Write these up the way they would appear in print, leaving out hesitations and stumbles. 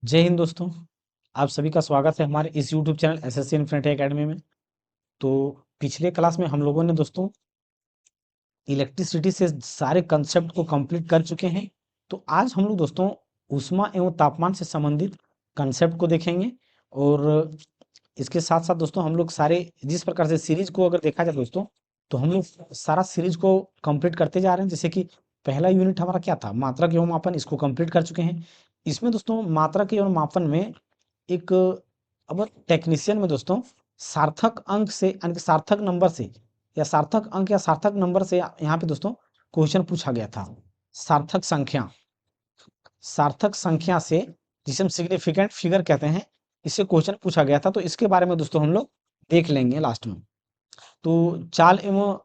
जय हिंद दोस्तों। आप सभी का स्वागत है हमारे इस YouTube channel SSC infinity academy में। तो पिछले क्लास में हम लोगों ने दोस्तों इलेक्ट्रिसिटी से सारे कंसेप्ट को कंप्लीट कर चुके हैं। तो आज हम लोग दोस्तों ऊष्मा एवं तापमान से संबंधित कंसेप्ट को देखेंगे। और इसके साथ साथ दोस्तों हम लोग सारे जिस प्रकार से सीरीज को अगर देखा जाए दोस्तों, तो हम लोग सारा सीरीज को कंप्लीट करते जा रहे हैं। जैसे कि पहला यूनिट हमारा क्या था, मात्रक एवं मापन, इसको कंप्लीट कर चुके हैं। इसमें दोस्तों मात्रक एवं मापन में एक अब टेक्नीशियन में दोस्तों सार्थक अंक से यानी कि सार्थक नंबर से या सार्थक अंक या सार्थक नंबर से यहाँ पे दोस्तों क्वेश्चन पूछा गया था। सार्थक संख्या, सार्थक संख्या से, जिसे हम सिग्निफिकेंट फिगर कहते हैं, इससे क्वेश्चन पूछा गया था। तो इसके बारे में दोस्तों हम लोग देख लेंगे लास्ट में। तो चाल एवं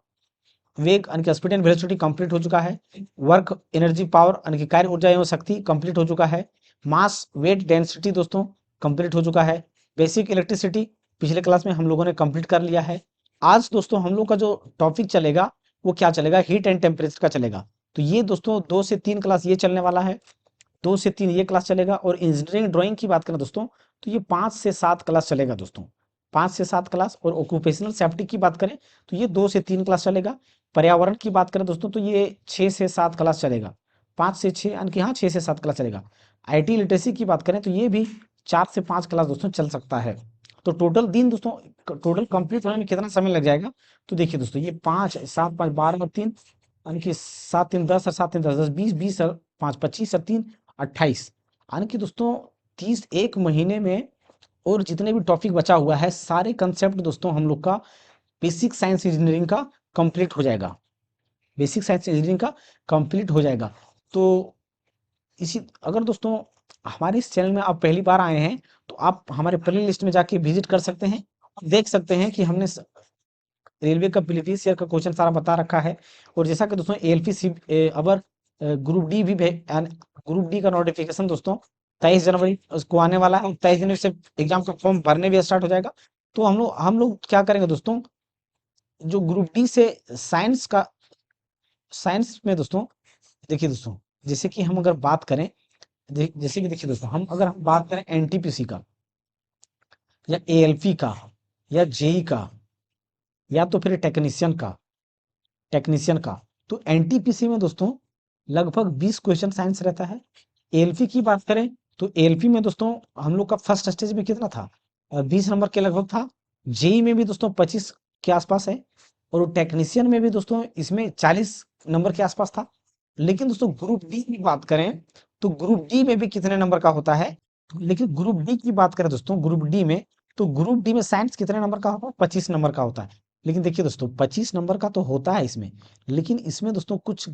वेग यानी कि स्पीड एंड वेलोसिटी कंप्लीट हो चुका है। वर्क एनर्जी पावर यानी कि कार्य ऊर्जा एवं शक्ति कंप्लीट हो चुका है। मास वेट डेंसिटी दोस्तों कंप्लीट हो चुका है। बेसिक इलेक्ट्रिसिटी पिछले क्लास में हम लोगों ने कंप्लीट कर लिया है। आज दोस्तों हम लोग का जो टॉपिक चलेगा वो क्या चलेगा, हीट एंड टेम्परेचर का चलेगा। तो ये दोस्तों 2 से 3 क्लास ये चलने वाला है, 2 से 3 ये क्लास चलेगा। और इंजीनियरिंग ड्राइंग की बात करें दोस्तों, तो ये 5 से 7 क्लास चलेगा दोस्तों, 5 से 7 क्लास। और ऑक्यूपेशनल सेफ्टी की बात करें तो ये 2 से 3 क्लास चलेगा। पर्यावरण की बात करें दोस्तों तो ये 6 से 7 क्लास चलेगा, 5 से 6 यानी कि हाँ 6 से 7 क्लास चलेगा। आईटी लिटरेसी की बात करें तो ये भी 4 से 5 क्लास दोस्तों चल सकता है। तो टोटल दिन दोस्तों, टोटल कंप्लीट होने में कितना समय लग जाएगा, तो देखिए दोस्तों ये 5 7 5 12 और 3 यानी कि 7 3 10 और 7 3 10 10 20 20 और 5 25 और 3 28 यानी कि दोस्तों 31 महीने में। और जितने भी टॉपिक बचा हुआ है सारे कंसेप्ट दोस्तों हम लोग का बेसिक साइंस इंजीनियरिंग का कंप्लीट हो जाएगा, बेसिक साइंस इंजीनियरिंग का कंप्लीट हो जाएगा। तो इसी, अगर दोस्तों हमारे इस चैनल में आप पहली बार आए हैं तो आप हमारे प्ले लिस्ट में जाके विजिट कर सकते हैं। देख सकते हैं कि हमने रेलवे का प्रीवियस ईयर का क्वेश्चन सारा बता रखा है। और जैसा कि दोस्तों एएलपी सी अबर ग्रुप डी भी ग्रुप डी का नोटिफिकेशन दोस्तों 23 जनवरी को आने वाला है। 23 जनवरी से एग्जाम का फॉर्म भरने भी स्टार्ट हो जाएगा। तो हम लोग क्या करेंगे दोस्तों, जो ग्रुप डी से साइंस का, साइंस में दोस्तों देखिए दोस्तों, जैसे कि हम अगर बात करें, जैसे कि देखिए दोस्तों, हम बात करें एनटीपीसी का या एएलपी का या जेई का या तो फिर टेक्नीशियन का, तो एनटीपीसी में दोस्तों लगभग 20 क्वेश्चन साइंस रहता है। एएलपी की बात करें तो एएलपी में दोस्तों हम लोग का फर्स्ट स्टेज में कितना था, 20 नंबर के लगभग था। जेई में भी दोस्तों 25 के आसपास है। और टेक्नीशियन में भी दोस्तों इसमें 40 नंबर के आसपास था। लेकिन दोस्तों ग्रुप डी की बात करें तो ग्रुप डी में भी कितने नंबर का होता है, लेकिन ग्रुप डी की बात करें दोस्तों, ग्रुप डी में, तो ग्रुप डी में साइंस कितने नंबर का होता है, 25 नंबर का होता है। लेकिन देखिए दोस्तों 25 नंबर का तो होता है इसमें, लेकिन इसमें दोस्तों कुछ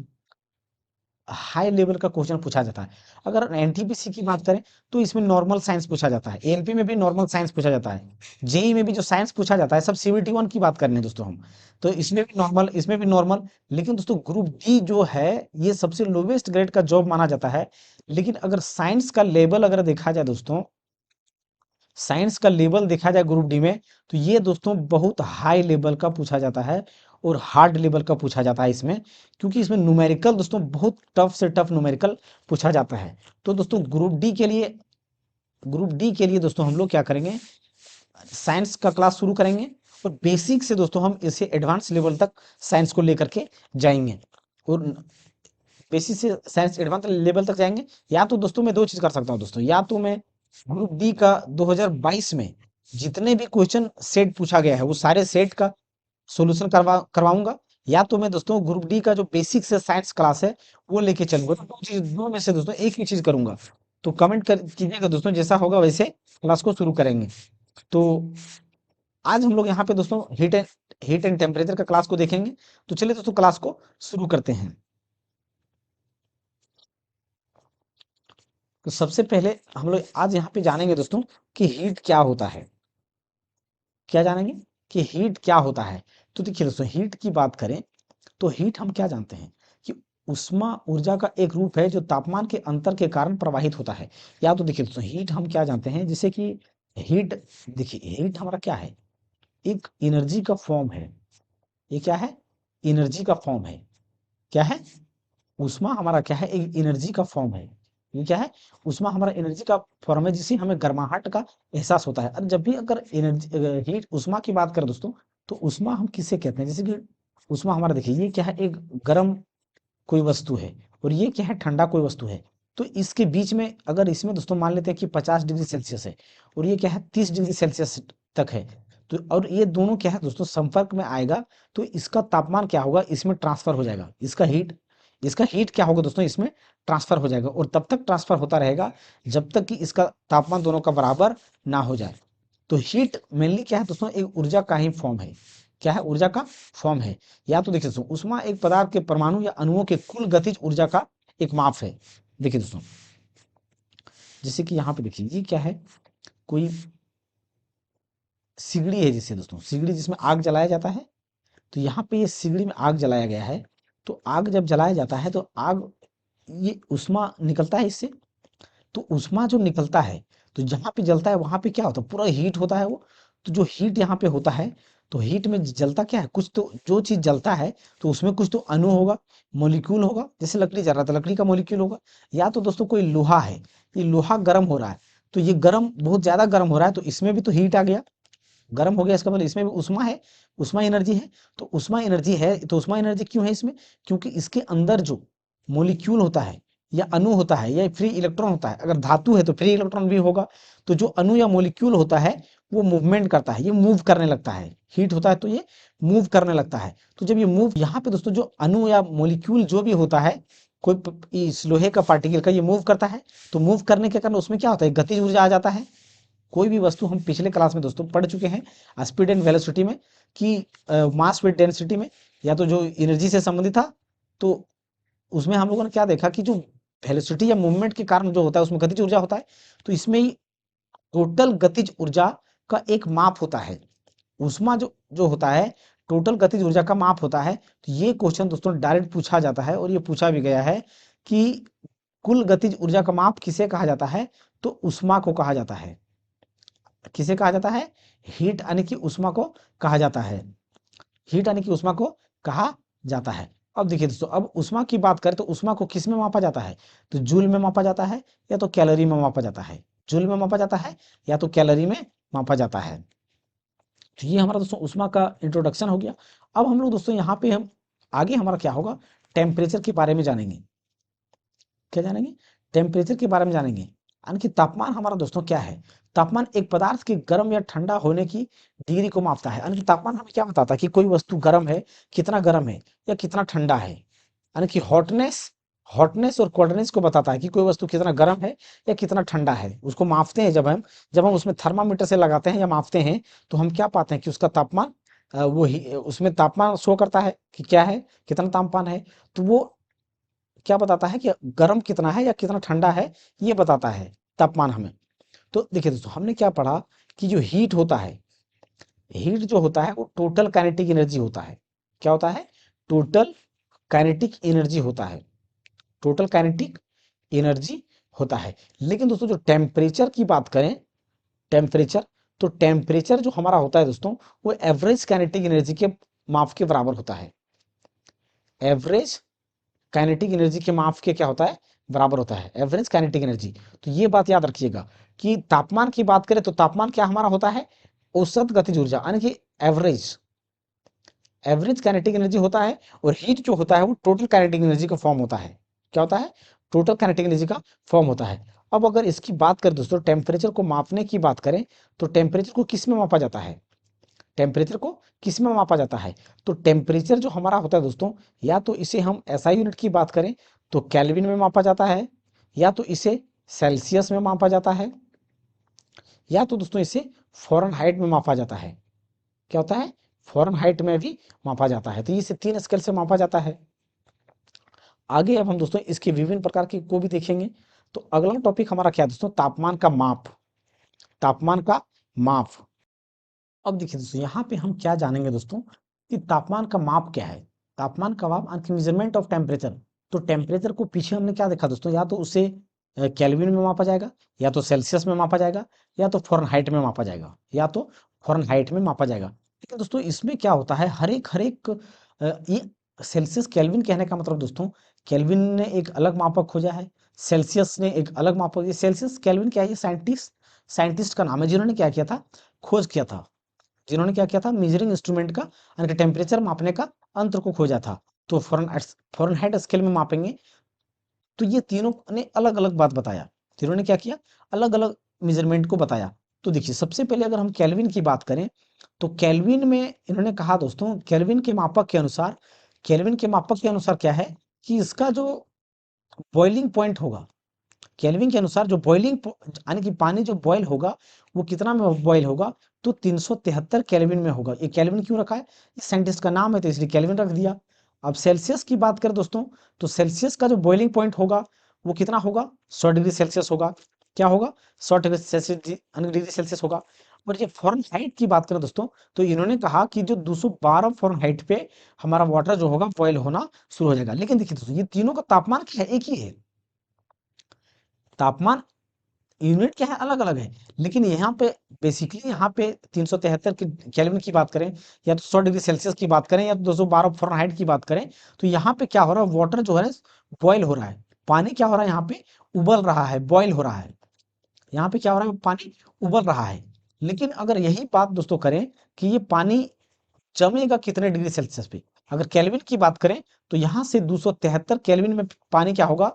हाई लेवल का क्वेश्चन पूछा जाता है। अगर एनटीपीसी की बात करें तो इसमें नॉर्मल साइंस पूछा जाता है, एएलपी में भी नॉर्मल साइंस पूछा जाता है, जेई में भी जो साइंस पूछा जाता है सब सीबीटी 1 की बात कर रहे हैं दोस्तों हम, तो इसमें भी नॉर्मल, इसमें भी नॉर्मल। लेकिन दोस्तों ग्रुप डी जो है ये सबसे लोवेस्ट ग्रेड का जॉब माना जाता है। लेकिन अगर साइंस का लेवल अगर देखा जाए दोस्तों, साइंस का लेवल देखा जाए ग्रुप डी में, तो ये दोस्तों बहुत हाई लेवल का पूछा जाता है और हार्ड लेवल का पूछा जाता है इसमें, क्योंकि इसमें न्यूमेरिकल दोस्तों बहुत टफ से टफ न्यूमेरिकल पूछा जाता है। तो दोस्तों ग्रुप डी के लिए दोस्तों हम लोग क्या करेंगे, साइंस का क्लास शुरू करेंगे। और बेसिक से दोस्तों हम इसे एडवांस लेवल तक साइंस को लेकर के जाएंगे। और बेसिक से साइंस एडवांस लेवल तक जाएंगे। या तो दोस्तों मैं दो चीज कर सकता हूँ दोस्तों, या तो मैं ग्रुप डी का 2022 में जितने भी क्वेश्चन सेट पूछा गया है वो सारे सेट का सॉल्यूशन करवाऊंगा। या तो मैं दोस्तों ग्रुप डी का जो बेसिक से साइंस क्लास है वो लेके चलूंगा। तो दो चीज, दो में से दोस्तों एक ही चीज करूंगा। तो कमेंट कर कीजिएगा दोस्तों, जैसा होगा वैसे क्लास को शुरू करेंगे। तो आज हम लोग यहाँ पे दोस्तों हीट एंड टेम्परेचर का क्लास को देखेंगे। तो चलिए दोस्तों क्लास को शुरू करते हैं। तो सबसे पहले हम लोग आज यहाँ पे जानेंगे दोस्तों कि हीट क्या होता है। क्या जानेंगे कि हीट क्या होता है। तो देखिए दोस्तों हीट की बात करें तो हीट हम क्या जानते हैं कि उष्मा ऊर्जा का एक रूप है जो तापमान के अंतर के कारण प्रवाहित होता है। या तो देखिए दोस्तों हीट हम क्या जानते हैं, जैसे कि हीट, देखिए हीट हमारा क्या है, एक एनर्जी का फॉर्म है। ये क्या है, एनर्जी का फॉर्म है। क्या है, ऊष्मा हमारा क्या है, एक एनर्जी का फॉर्म है। ये क्या है, उष्मा हमारा एनर्जी का फॉर्म है जिससे हमें गर्माहट का एहसास होता है। और जब भी अगर एनर्जी हीट उष्मा की बात करें दोस्तों, तो उष्मा हम किसे कहते हैं, जैसे कि उष्मा हमारा देखिए ये क्या है, एक गर्म कोई वस्तु है और ये क्या है, ठंडा कोई वस्तु है। तो इसके बीच में अगर इसमें दोस्तों मान लेते हैं कि 50 डिग्री सेल्सियस है और ये क्या है 30 डिग्री सेल्सियस तक है, तो और ये दोनों क्या है दोस्तों संपर्क में आएगा, तो इसका तापमान क्या होगा, इसमें ट्रांसफर हो जाएगा, इसका हीट क्या होगा दोस्तों, इसमें ट्रांसफर हो जाएगा और तब तक ट्रांसफर होता रहेगा जब तक कि इसका तापमान दोनों का बराबर ना हो जाए। तो हीट मेनली क्या है दोस्तों, एक ऊर्जा का ही फॉर्म है। क्या है, ऊर्जा का फॉर्म है। या तो देखिए दोस्तों, उष्मा एक पदार्थ के परमाणु या अणुओं के कुल गतिज ऊर्जा का एक माप है। देखिए दोस्तों, जैसे कि यहाँ पे देखिए ये क्या है, कोई सिगड़ी है, जैसे दोस्तों सिगड़ी जिसमें आग जलाया जाता है, तो यहाँ पे ये सिगड़ी में आग जलाया गया है। तो आग जब जलाया जाता है तो आग, ये उष्मा निकलता है इससे। तो उष्मा जो निकलता है, तो जहाँ पे जलता है वहां पे क्या होता है, पूरा हीट होता है वो। तो जो हीट यहाँ पे होता है, तो हीट में जलता क्या है, कुछ तो जो चीज जलता है तो उसमें कुछ तो अणु होगा, मॉलिक्यूल होगा। जैसे लकड़ी जल रहा था, लकड़ी का मॉलिक्यूल होगा। या तो दोस्तों कोई लोहा है, ये लोहा गर्म हो रहा है, तो ये गर्म बहुत ज्यादा गर्म हो रहा है, तो इसमें भी तो हीट आ गया, गर्म हो गया, इसका मतलब इसमें भी उष्मा है, उष्मा एनर्जी है। तो उष्मा एनर्जी है, तो उष्मा एनर्जी क्यों है इसमें, क्योंकि इसके अंदर जो मोलिक्यूल होता है या अणु होता है या फ्री इलेक्ट्रॉन होता है, अगर धातु है तो फ्री इलेक्ट्रॉन भी होगा। तो जो अणु या मोलिक्यूल होता है वो मूवमेंट करता है, ये मूव करने लगता है, हीट होता है तो ये मूव करने लगता है। तो जब ये मूव, यहाँ पे दोस्तों जो अणु या मोलिक्यूल जो भी होता है, कोई इस लोहे का पार्टिकल का ये मूव करता है, तो मूव करने के कारण उसमें क्या होता है, गतिज ऊर्जा आ जाता है। कोई भी वस्तु, हम पिछले क्लास में दोस्तों पढ़ चुके हैं स्पीड एंड वेलोसिटी में, कि मास विद डेंसिटी में, या तो जो एनर्जी से संबंधित था, तो उसमें हम लोगों ने क्या देखा कि जो वेलोसिटी या मूवमेंट के कारण जो होता है उसमें गतिज ऊर्जा होता है। तो इसमें ही टोटल गतिज ऊर्जा का एक माप होता है, उष्मा जो जो होता है, टोटल गतिज ऊर्जा का माप होता है। तो ये क्वेश्चन दोस्तों डायरेक्ट पूछा जाता है और ये पूछा भी गया है कि कुल गतिज ऊर्जा का माप किसे कहा जाता है, तो उष्मा को कहा जाता है। किसे कहा जाता है, हीट यानी कि उष्मा को कहा जाता है, हीट यानी कि उष्मा को कहा जाता है। अब देखिए दोस्तों, अब उष्मा की बात करें तो उष्मा को किस में मापा जाता है, तो जूल में मापा जाता है या तो कैलोरी में मापा जाता है, जूल में मापा जाता है या तो कैलोरी में मापा जाता है। तो ये हमारा दोस्तों उष्मा का इंट्रोडक्शन हो गया। अब हम लोग दोस्तों यहाँ पे हम आगे हमारा क्या होगा, टेम्परेचर के बारे में जानेंगे। क्या जानेंगे, टेम्परेचर के बारे में जानेंगे, यानी कि तापमान हमारा दोस्तों क्या है। तापमान एक पदार्थ के गर्म या ठंडा होने की डिग्री को मापता है। यानी कि तापमान हमें क्या बताता है कि कोई वस्तु गर्म है, कितना गर्म है या कितना ठंडा है। यानी कि हॉटनेस, हॉटनेस और कोल्डनेस को बताता है कि कोई वस्तु कितना गर्म है या कितना ठंडा है। उसको मापते हैं जब हम उसमें थर्मामीटर से लगाते हैं या मापते हैं, तो हम क्या पाते हैं कि उसका तापमान, उसमें तापमान शो करता है कि क्या है, कितना तापमान है। तो वो क्या बताता है कि गर्म कितना है या कितना ठंडा है, ये बताता है तापमान हमें। तो देखिए दोस्तों, हमने क्या पढ़ा कि जो हीट होता है, हीट जो होता है वो टोटल काइनेटिक एनर्जी होता है। क्या होता है, टोटल काइनेटिक एनर्जी होता है, टोटल काइनेटिक एनर्जी होता है। लेकिन दोस्तों जो टेम्परेचर की बात करें, टेम्परेचर, तो टेम्परेचर जो हमारा होता है दोस्तों, वो एवरेज काइनेटिक एनर्जी के माप के बराबर होता है। एवरेज काइनेटिक एनर्जी के माप के क्या होता है, बराबर होता है, एवरेज काइनेटिक एनर्जी। तो ये बात याद रखिएगा कि तापमान की बात करें तो तापमान क्या हमारा होता है, औसत गतिज ऊर्जा, यानी कि एवरेज, एवरेज काइनेटिक एनर्जी होता है। और हीट जो होता है वो टोटल काइनेटिक एनर्जी का फॉर्म होता है। क्या होता है, टोटल काइनेटिक एनर्जी का फॉर्म होता है। अब अगर इसकी बात करें दोस्तों, टेम्परेचर को मापने की बात करें, तो टेम्परेचर को किस में मापा जाता है, टेम्परेचर को किस में मापा जाता है, तो टेम्परेचर जो हमारा होता है दोस्तों, या तो इसे हम एसआई यूनिट की बात करें तो केल्विन में मापा जाता है, या तो इसे सेल्सियस में मापा जाता है, या तो दोस्तों इसे फ़ारेनहाइट में मापा जाता है। क्या होता है, फ़ारेनहाइट में भी मापा जाता है। तो इसे 3 स्केल से मापा जाता है। आगे अब हम दोस्तों इसके विभिन्न प्रकार के को भी देखेंगे। तो अगला टॉपिक हमारा क्या है दोस्तों, तापमान का माप, तापमान का माप। अब देखिए दोस्तों, यहाँ पे हम क्या जानेंगे दोस्तों, कि तापमान का माप क्या है। तापमान का माप मेजरमेंट ऑफ टेम्परेचर। तो टेम्परेचर को पीछे हमने क्या देखा दोस्तों, या तो उसे केल्विन में मापा जाएगा, या तो सेल्सियस में मापा जाएगा, या तो फ़ारेनहाइट में मापा जाएगा, या तो फ़ारेनहाइट में मापा जाएगा। लेकिन दोस्तों इसमें क्या होता है, हर एक ये सेल्सियस केल्विन कहने का मतलब दोस्तों, केल्विन ने एक अलग मापक खोजा है, सेल्सियस ने एक अलग मापक दिया। सेल्सियस केल्विन क्या है, ये साइंटिस्ट का नाम है जिन्होंने क्या किया था, खोज किया था, जिन्होंने क्या किया था, मेजरिंग इंस्ट्रूमेंट का यानी टेम्परेचर मापने का अंतर को खोजा था। तो फॉरेनहाइट स्केल में मापेंगे तो ये तीनों ने अलग अलग बात बताया, तीनों ने क्या किया, अलग अलग मेजरमेंट को बताया। तो देखिए सबसे पहले अगर हम केल्विन की बात करें तो केल्विन में इन्होंने कहा दोस्तों, केल्विन के मापक के अनुसार, केल्विन के मापक के अनुसार क्या है कि इसका जो बॉइलिंग पॉइंट होगा, केल्विन के अनुसार जो बॉइलिंग यानी कि पानी जो बॉयल होगा वो कितना में बॉयल होगा, तो 373 केल्विन में होगा। ये केल्विन क्यों रखा है, इस साइंटिस्ट का नाम है तो इसलिए केल्विन रख दिया। अब सेल्सियस की बात करें दोस्तों, तो सेल्सियस का जो बॉइलिंग पॉइंट होगा वो कितना होगा, 100 डिग्री सेल्सियस होगा। क्या होगा, 100 डिग्री सेल्सियस होगा। और ये फ़ारेनहाइट की बात करें दोस्तों, तो इन्होंने कहा कि जो 212 फ़ारेनहाइट पे हमारा वाटर जो होगा बॉयल होना शुरू हो जाएगा। लेकिन देखिए दोस्तों ये तीनों का तापमान क्या है, एक ही है, तापमान यूनिट क्या है, अलग अलग है। लेकिन यहाँ पे बेसिकली यहाँ पे 373 की केल्विन की बात करें या तो 100 डिग्री सेल्सियस की बात करें या तो 212 फ़ारेनहाइट की बात करें, तो यहाँ पे क्या हो रहा है, वाटर जो है बॉयल हो रहा है, पानी क्या हो रहा है, यहाँ पे उबल रहा है, बॉयल हो रहा है। यहाँ पे क्या हो रहा है, पानी उबल रहा है। लेकिन अगर यही बात दोस्तों करें कि ये पानी जमेगा कितने डिग्री सेल्सियस पे, अगर केल्विन की बात करें तो यहाँ से 273 केल्विन में पानी क्या होगा,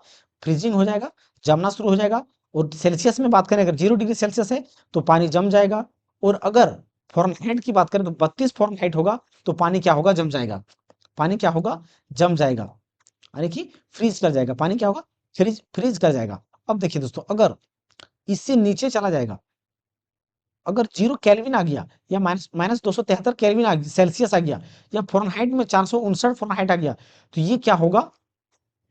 फ्रीजिंग हो जाएगा, जमना शुरू हो जाएगा। और सेल्सियस में बात करें, अगर 0 डिग्री सेल्सियस है तो पानी जम जाएगा। और अगर फ़ारेनहाइट की बात करें तो 32 फ़ारेनहाइट होगा तो पानी क्या होगा, जम जाएगा, पानी क्या होगा, जम जाएगा, यानी कि फ्रीज कर जाएगा, पानी क्या होगा, फ्रीज फ्रीज कर जाएगा। अब देखिए दोस्तों अगर इससे नीचे चला जाएगा, अगर 0 केल्विन आ गया या माइनस माइनस 273 केल्विन आ गया, सेल्सियस आ गया, या फ़ारेनहाइट में 459 फ़ारेनहाइट आ गया, तो ये क्या होगा,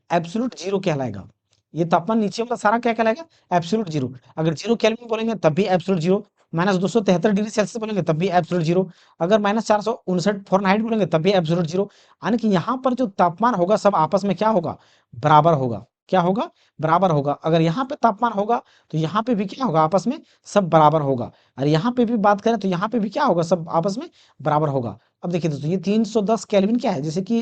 एब्सोल्यूट जीरो कहलाएगा। ये तापमान नीचे वाला सारा क्या कहलाएगा, एब्सोल्यूट जीरो। अगर 0 केल्विन बोलेंगे तब भी absolute zero, minus 273 degree Celsius बोलेंगे तब भी एब्सोल्यूट जीरो, अगर माइनस 459 फ़ारेनहाइट बोलेंगे तब भी एब्सोल्यूट जीरो। यानी कि यहाँ पर जो तापमान होगा सब आपस में क्या होगा, बराबर होगा। क्या होगा, बराबर होगा। अगर यहाँ पे तापमान होगा तो यहाँ पे भी क्या होगा, आपस में सब बराबर होगा। और यहाँ पे भी बात करें तो यहाँ पे भी क्या होगा, सब आपस में बराबर होगा। अब देखिए दोस्तों ये 310 केल्विन क्या है, जैसे कि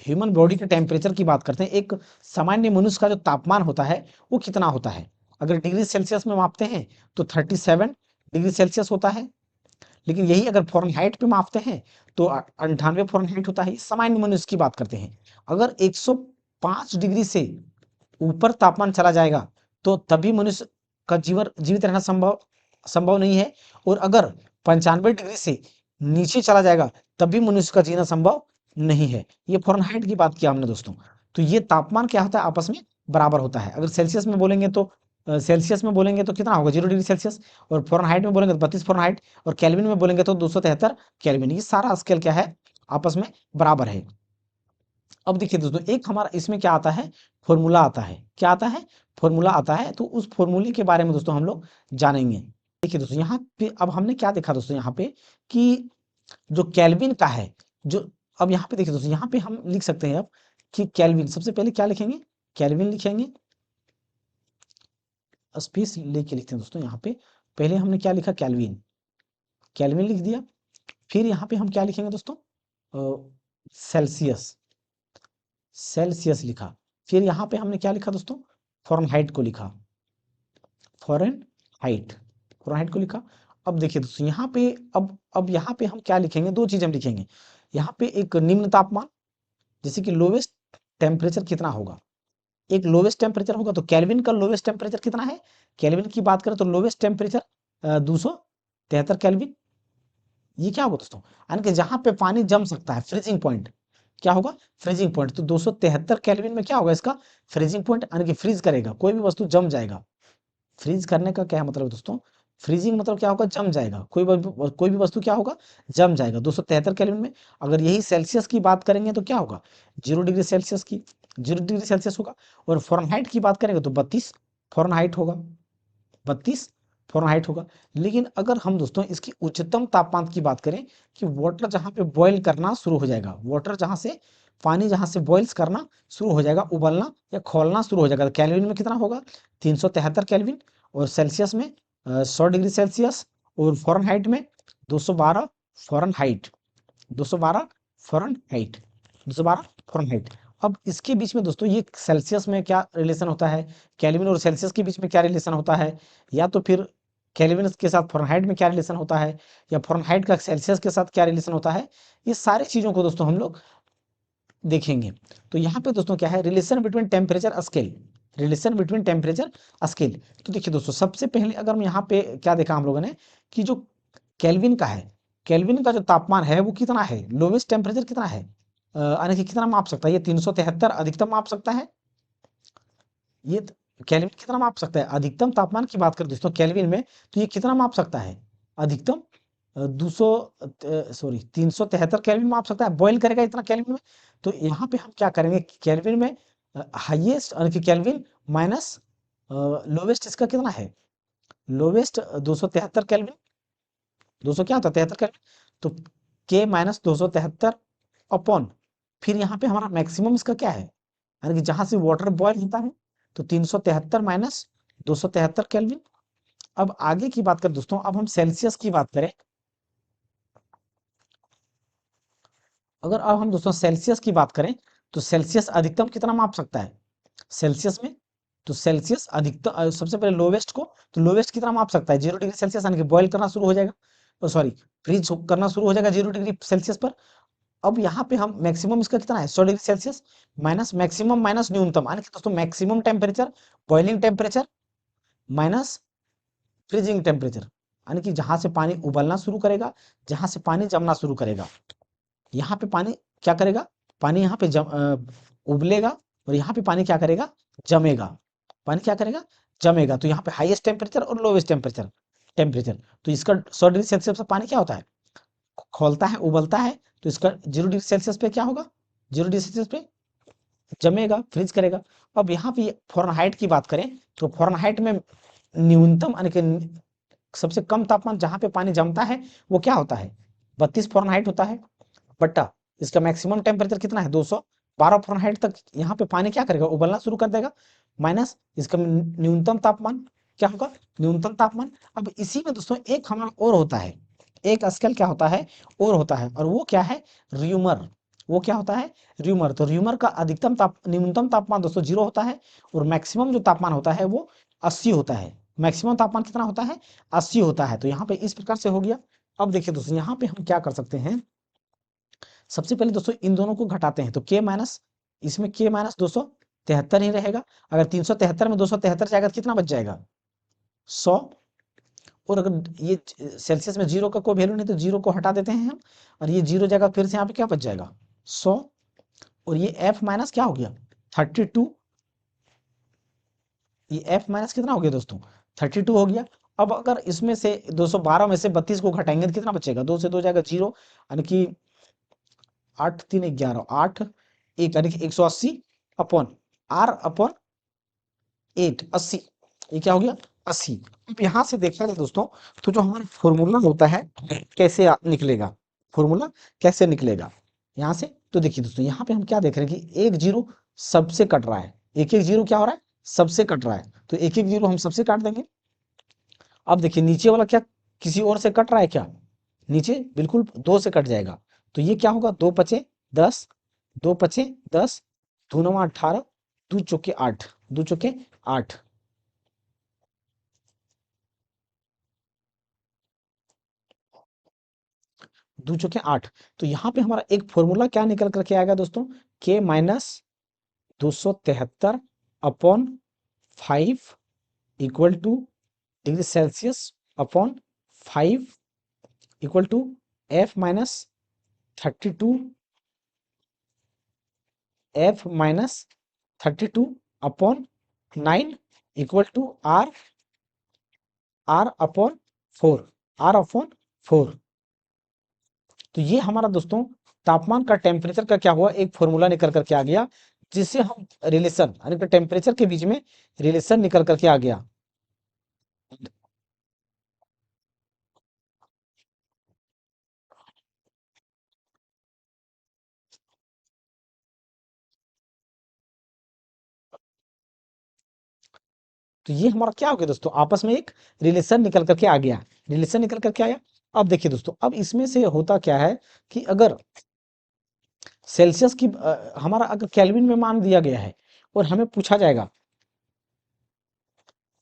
ह्यूमन बॉडी के टेम्परेचर की बात करते हैं, एक सामान्य मनुष्य का जो तापमान होता है वो कितना होता है, अगर डिग्री सेल्सियस में मापते हैं तो 37 डिग्री सेल्सियस होता है। लेकिन यही अगर फ़ारेनहाइट पे मापते हैं तो 98 फ़ारेनहाइट होता है। ये सामान्य मनुष्य की बात करते हैं। अगर 105 डिग्री से ऊपर तापमान चला जाएगा तो तभी मनुष्य का जीवन जीवित रहना संभव संभव नहीं है। और अगर 95 डिग्री से नीचे चला जाएगा तब भी मनुष्य का जीना संभव नहीं है। ये फ़ारेनहाइट की बात किया हमने दोस्तों। तो ये तापमान क्या होता है, आपस में बराबर होता है। अगर सेल्सियस में बोलेंगे तो सेल्सियस में बोलेंगे तो कितना होगा, 0 डिग्री सेल्सियस, और फ़ारेनहाइट में बोलेंगे तो 32 फ़ारेनहाइट, और केल्विन में बोलेंगे तो 273 केल्विन। ये सारा स्केल क्या है, आपस में बराबर है। अब देखिए दोस्तों एक हमारा इसमें क्या आता है, फॉर्मूला आता है। क्या आता है, फॉर्मूला आता है। तो उस फॉर्मूले के बारे में दोस्तों हम लोग जानेंगे। देखिए दोस्तों यहाँ पे अब हमने क्या देखा दोस्तों, यहाँ पे कि जो केल्विन का है, जो अब यहाँ पे देखिए दोस्तों, यहाँ पे हम लिख सकते हैं अब कि केल्विन, सबसे पहले क्या लिखेंगे, केल्विन लिखेंगे, स्पेस लेके लिखते हैं दोस्तों। यहाँ पे पहले हमने क्या लिखा, केल्विन, केल्विन लिख दिया। फिर यहाँ पे हम क्या लिखेंगे दोस्तों, सेल्सियस, सेल्सियस लिखा। फिर यहाँ पे हमने क्या लिखा दोस्तों, फ़ारेनहाइट को लिखा, फ़ारेनहाइट, फ़ारेनहाइट को लिखा। अब देखिए दोस्तों यहाँ पे अब यहाँ पे हम क्या लिखेंगे, दो चीज़ हम लिखेंगे। यहाँ पे एक निम्न तापमान, जैसे कि लोवेस्ट टेम्परेचर कितना होगा, एक लोवेस्ट टेम्परेचर होगा। तो केल्विन का लोवेस्ट टेम्परेचर कितना है, केल्विन की बात करें तो लोवेस्ट टेम्परेचर 273 केल्विन। ये क्या होगा दोस्तों, यानी कि जहाँ पे पानी जम सकता है, फ्रीजिंग पॉइंट, क्या होगा, फ्रीजिंग पॉइंट। तो 273 केल्विन में क्या होगा, इसका फ्रीजिंग पॉइंट, यानी कि फ्रीज करेगा, कोई भी वस्तु जम जाएगा। फ्रीज करने का क्या मतलब दोस्तों, फ्रीजिंग मतलब क्या होगा, जम जाएगा, कोई भी वस्तु क्या होगा, जम जाएगा 273 केल्विन में। अगर यही सेल्सियस की बात करेंगे तो क्या होगा, 0 डिग्री सेल्सियस की, 0 डिग्री सेल्सियस होगा। और फ़ारेनहाइट की बात करेंगे तो 32 फ़ारेनहाइट होगा, 32 फ़ारेनहाइट होगा। लेकिन अगर हम दोस्तों इसकी उच्चतम तापमान की बात करें कि वाटर जहाँ पे बॉयल करना शुरू हो जाएगा, वाटर जहाँ से, पानी जहाँ से बॉइल्स करना शुरू हो जाएगा, उबलना या खौलना शुरू हो जाएगा, तो केल्विन में कितना होगा, 373 केल्विन। और सेल्सियस में 100 डिग्री सेल्सियस, और फ़ारेनहाइट में 212 फ़ारेनहाइट, 212 फ़ारेनहाइट, 212 फ़ारेनहाइट। अब इसके बीच में दोस्तों ये सेल्सियस में क्या रिलेशन होता है, केल्विन और सेल्सियस के बीच में क्या रिलेशन होता है, या तो फिर केल्विन के साथ फ़ारेनहाइट में क्या रिलेशन होता है, या फ़ारेनहाइट का सेल्सियस के साथ क्या रिलेशन होता है, ये सारी चीज़ों को दोस्तों हम लोग देखेंगे। तो यहाँ पे दोस्तों क्या है, relation between temperature scale, relation between temperature scale. तो देखिए दोस्तों, सबसे पहले अगर हम यहाँ पे क्या देखा हम लोगों ने कि जो केल्विन का है, केल्विन का जो तापमान है वो कितना है, लोवेस्ट टेम्परेचर कितना है, यानी कि कितना माप सकता है, ये 373 अधिकतम माप सकता है। ये केल्विन कितना माप सकता है, अधिकतम तापमान की बात करें दोस्तों केल्विन में, तो ये कितना माप सकता है, अधिकतम 200 सॉरी 373 केल्विन माप सकता है, बॉयल करेगा इतना केल्विन में। तो यहाँ पे हम क्या करेंगे, केल्विन में हाईएस्ट यानी कि केल्विन माइनस लोवेस्ट इसका कितना है, लोवेस्ट 273 केल्विन, 200 क्या होता है 73 केल्विन, तो के माइनस 273 अपॉन, फिर यहाँ पे हमारा मैक्सिमम इसका क्या है, यानी कि जहां से वाटर बॉयल होता है, तो 373 माइनस 273 केल्विन। अब आगे की बात करें दोस्तों, अब हम सेल्सियस की बात करें, अगर अब हम दोस्तों सेल्सियस की बात करें, तो सेल्सियस अधिकतम कितना माप सकता है सेल्सियस में, तो सेल्सियस अधिकतम सबसे पहले लोवेस्ट को, तो लोवेस्ट कितना माप सकता है 0 डिग्री सेल्सियस, यानी कि बॉयल करना शुरू हो जाएगा, सॉरी फ्रीज करना शुरू हो जाएगा 0 डिग्री सेल्सियस पर। अब यहाँ पे हम मैक्सिमम इसका कितना है 100 degree Celsius, minus maximum minus न्यूनतम, यानी कि दोस्तों maximum temperature, boiling temperature minus freezing temperature, यानी कि जहां से पानी उबलना शुरू करेगा, जहां से पानी जमना शुरू करेगा, यहाँ पे पानी क्या करेगा, पानी यहाँ पे उबलेगा, और यहाँ पे पानी क्या करेगा, जमेगा, पानी क्या करेगा, जमेगा। तो यहाँ पे हाईएस्ट टेम्परेचर और लोवेस्ट टेम्परेचर, टेम्परेचर तो इसका 100 डिग्री सेल्सियस पर पानी क्या होता है, खोलता है, उबलता है, तो इसका 0 डिग्री सेल्सियस पे क्या होगा, 0 डिग्री सेल्सियस पे जमेगा, फ्रीज करेगा। अब यहाँ पे फ़ारेनहाइट की बात करें, तो फ़ारेनहाइट में न्यूनतम यानी कि सबसे कम तापमान जहाँ पे पानी जमता है वो क्या होता है, 32 फ़ारेनहाइट होता है, बट्टा इसका मैक्सिमम टेम्परेचर कितना है 212 फ़ारेनहाइट तक यहाँ पे पानी क्या करेगा, उबलना शुरू कर देगा, माइनस इसका न्यूनतम तापमान क्या होगा, न्यूनतम तापमान। अब इसी में दोस्तों एक हमारा और होता है, एक स्केल क्या होता है और होता है, और वो क्या है, र्यूमर, वो क्या होता है, र्यूमर। तो र्यूमर का अधिकतम न्यूनतम तापमान दोस्तों 0 होता है, और मैक्सिमम जो तापमान होता है वो 80 होता है, मैक्सिमम तापमान कितना होता है 80 होता है। तो यहाँ पे इस प्रकार से हो गया। अब देखिए दोस्तों, यहाँ पे हम क्या कर सकते हैं, सबसे पहले दोस्तों इन दोनों को घटाते हैं, तो के माइनस, इसमें के माइनस 273 ही रहेगा, अगर 373 में 273 जाएगा तो कितना बच जाएगा 100, और अगर ये सेल्सियस में 0 का कोई वैल्यू नहीं, तो 0 को हटा देते हैं हम, और ये 0 जगह फिर से यहाँ पे क्या बच जाएगा 100, और ये एफ माइनस क्या हो गया 32, ये एफ माइनस कितना हो गया दोस्तों 32 हो गया। अब अगर इसमें से 212 में से 32 को घटाएंगे तो कितना बचेगा, 2 से 2 जाएगा 0, यानी कि 8 3 11, 8 1 यानी कि 180 अपॉन आर अपॉन 8, 80, ये क्या हो गया 80। अब यहाँ से देखा जाए दोस्तों, तो जो हमारा फॉर्मूला होता है कैसे निकलेगा, फॉर्मूला कैसे निकलेगा यहाँ से, तो देखिए दोस्तों यहाँ पे हम क्या देख रहे हैं कि एक जीरो सबसे कट रहा है, एक एक जीरो क्या हो रहा है सबसे कट रहा है, तो एक एक जीरो हम सबसे काट देंगे। अब देखिए नीचे वाला क्या किसी और से कट रहा है क्या, नीचे बिल्कुल 2 से कट जाएगा, तो ये क्या होगा 2 पचे 10, 2 पचे 10, 2 9 18, 2 चौके 8, 2 चौके 8, 2 चौके 8। तो यहाँ पे हमारा एक फॉर्मूला क्या निकल करके आएगा दोस्तों, के minus 273 upon 5 equal to degree celsius upon 5 equal to F minus 32, F minus 32 upon 9 equal to R, R upon 4, R upon 4। तो ये हमारा दोस्तों तापमान का टेम्परेचर का क्या हुआ, एक फॉर्मूला निकल करके आ गया, जिससे हम रिलेशन यानी कि टेम्परेचर के बीच में रिलेशन निकल करके आ गया। तो ये हमारा क्या हो गया दोस्तों, आपस में एक रिलेशन निकल करके आ गया, रिलेशन निकल करके आया। अब देखिए दोस्तों, अब इसमें से होता क्या है कि अगर सेल्सियस की हमारा अगर केल्विन में मान दिया गया है और हमें पूछा जाएगा,